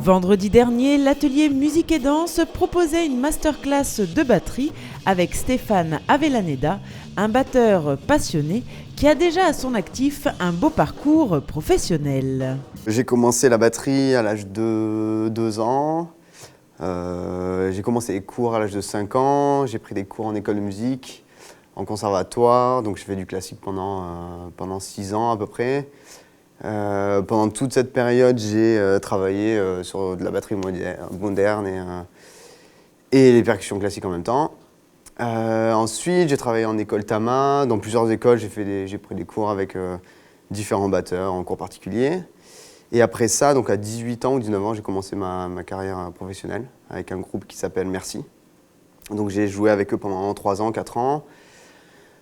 Vendredi dernier, l'atelier Musique et Danse proposait une masterclass de batterie avec Stéphane Avellaneda, un batteur passionné qui a déjà à son actif un beau parcours professionnel. J'ai commencé la batterie à l'âge de 2 ans. J'ai commencé les cours à l'âge de 5 ans. J'ai pris des cours en école de musique, en conservatoire. Donc j'ai fait du classique pendant 6 ans à peu près. Pendant toute cette période, j'ai travaillé sur de la batterie moderne et les percussions classiques en même temps. Ensuite, j'ai travaillé en école Tama. Dans plusieurs écoles, j'ai pris des cours avec différents batteurs en cours particuliers. Et après ça, donc à 18 ans ou 19 ans, j'ai commencé ma carrière professionnelle avec un groupe qui s'appelle Merci. Donc j'ai joué avec eux pendant 3 ans, 4 ans.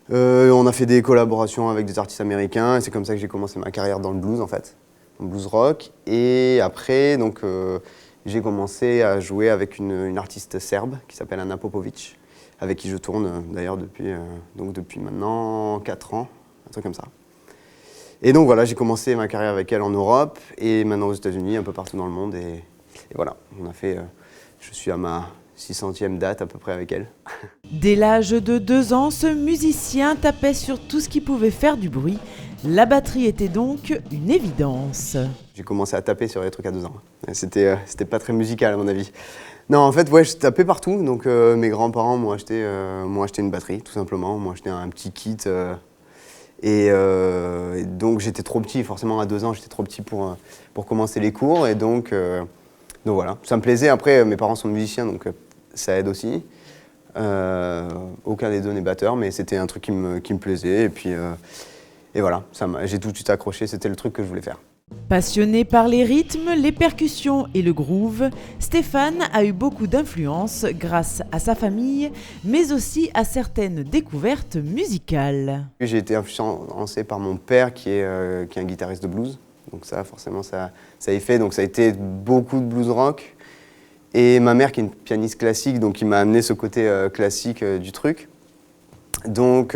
On a fait des collaborations avec des artistes américains et c'est comme ça que j'ai commencé ma carrière dans le blues en fait, dans le blues rock. Et après, donc, j'ai commencé à jouer avec une artiste serbe qui s'appelle Ana Popovic, avec qui je tourne d'ailleurs depuis maintenant 4 ans, un truc comme ça. Et donc voilà, j'ai commencé ma carrière avec elle en Europe et maintenant aux États-Unis, un peu partout dans le monde. Et voilà, je suis à ma 600e date à peu près avec elle. Dès l'âge de 2 ans, ce musicien tapait sur tout ce qui pouvait faire du bruit. La batterie était donc une évidence. J'ai commencé à taper sur les trucs à 2 ans. C'était pas très musical à mon avis. Non, en fait, ouais, je tapais partout. Donc mes grands-parents m'ont acheté une batterie, tout simplement. M'ont acheté un petit kit. Et donc j'étais trop petit, forcément à 2 ans, j'étais trop petit pour commencer les cours. Et donc voilà, ça me plaisait. Après, mes parents sont musiciens, donc ça aide aussi. Aucun des deux n'est batteur, mais c'était un truc qui me plaisait. Et voilà, j'ai tout de suite accroché, c'était le truc que je voulais faire. Passionné par les rythmes, les percussions et le groove, Stéphane a eu beaucoup d'influence grâce à sa famille, mais aussi à certaines découvertes musicales. J'ai été influencé par mon père qui est un guitariste de blues. Donc ça, forcément, ça y fait. Donc ça a été beaucoup de blues rock. Et ma mère qui est une pianiste classique, donc qui m'a amené ce côté classique du truc. Donc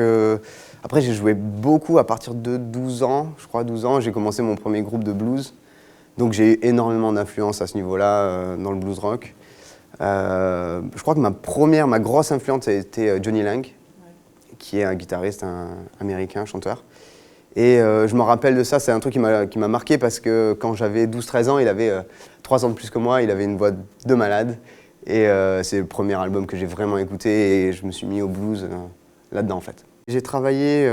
après j'ai joué beaucoup à partir de 12 ans, je crois 12 ans, j'ai commencé mon premier groupe de blues. Donc j'ai eu énormément d'influence à ce niveau-là dans le blues rock. Je crois que ma grosse influence a été Johnny Lang, qui est un guitariste américain, chanteur. Et je me rappelle de ça, c'est un truc qui m'a marqué parce que quand j'avais 12-13 ans, il avait 3 ans de plus que moi, il avait une voix de malade. Et c'est le premier album que j'ai vraiment écouté et je me suis mis au blues là-dedans en fait. J'ai travaillé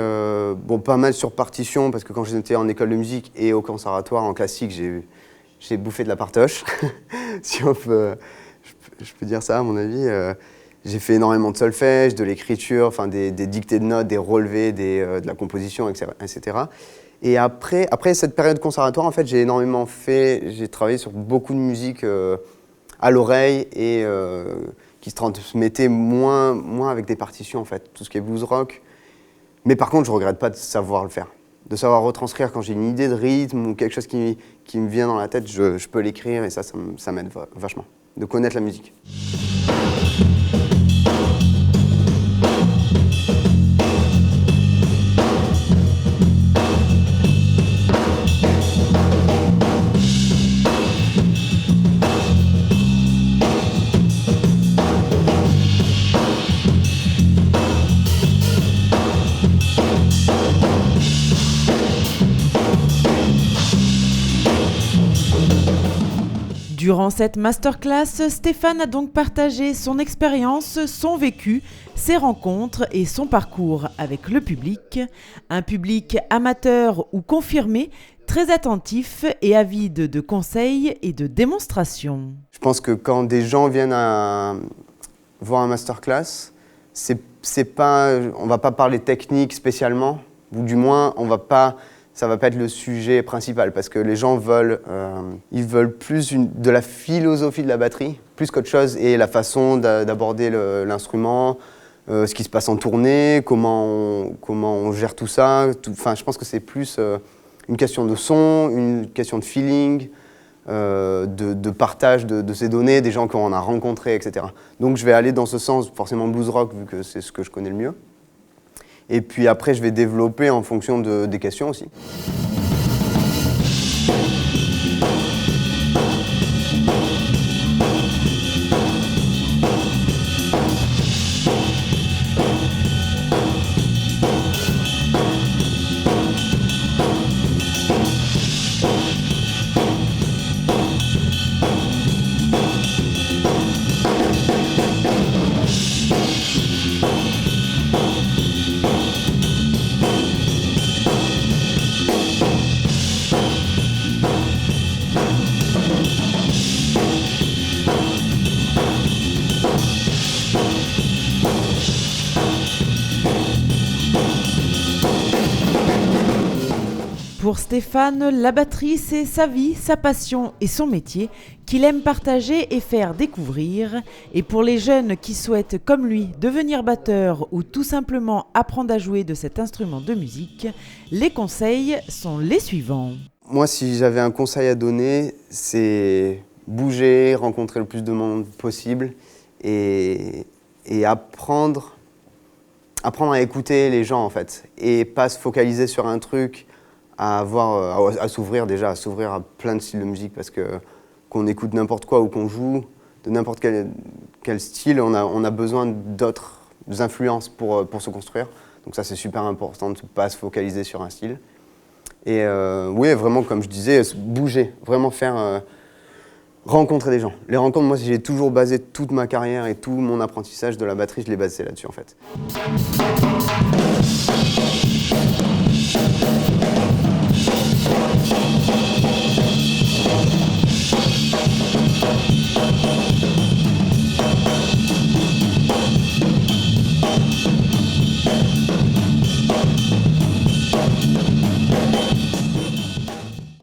pas mal sur partition parce que quand j'étais en école de musique et au conservatoire en classique, j'ai bouffé de la partoche, si on peut, je peux dire ça à mon avis. J'ai fait énormément de solfège, de l'écriture, enfin des dictées de notes, des relevés, de la composition, etc. Et après cette période conservatoire, en fait, j'ai travaillé sur beaucoup de musique à l'oreille et qui se transmettait moins avec des partitions, en fait, tout ce qui est blues rock. Mais par contre, je ne regrette pas de savoir le faire, de savoir retranscrire quand j'ai une idée de rythme ou quelque chose qui me vient dans la tête, je peux l'écrire et ça m'aide vachement, de connaître la musique. Durant cette masterclass, Stéphane a donc partagé son expérience, son vécu, ses rencontres et son parcours avec le public. Un public amateur ou confirmé, très attentif et avide de conseils et de démonstrations. Je pense que quand des gens viennent voir un masterclass, on ne va pas parler technique spécialement, ou du moins ça ne va pas être le sujet principal parce que les gens ils veulent plus de la philosophie de la batterie, plus qu'autre chose, et la façon d'aborder l'instrument, ce qui se passe en tournée, comment on gère tout ça. Enfin, je pense que c'est plus une question de son, une question de feeling, de partage de ces données, des gens qu'on a rencontrés, etc. Donc je vais aller dans ce sens, forcément blues rock, vu que c'est ce que je connais le mieux. Et puis après, je vais développer en fonction des questions aussi. Pour Stéphane, la batterie, c'est sa vie, sa passion et son métier qu'il aime partager et faire découvrir. Et pour les jeunes qui souhaitent, comme lui, devenir batteur ou tout simplement apprendre à jouer de cet instrument de musique, les conseils sont les suivants. Moi, si j'avais un conseil à donner, c'est bouger, rencontrer le plus de monde possible et apprendre à écouter les gens, en fait, et pas se focaliser sur un truc, à s'ouvrir déjà, à s'ouvrir à plein de styles de musique, parce que qu'on écoute n'importe quoi ou qu'on joue de n'importe quel style, on a besoin d'autres influences pour se construire. Donc ça, c'est super important de ne pas se focaliser sur un style. Et oui, vraiment, comme je disais, bouger, vraiment faire rencontrer des gens. Les rencontres, moi, j'ai toujours basé toute ma carrière et tout mon apprentissage de la batterie, je l'ai basé là-dessus, en fait.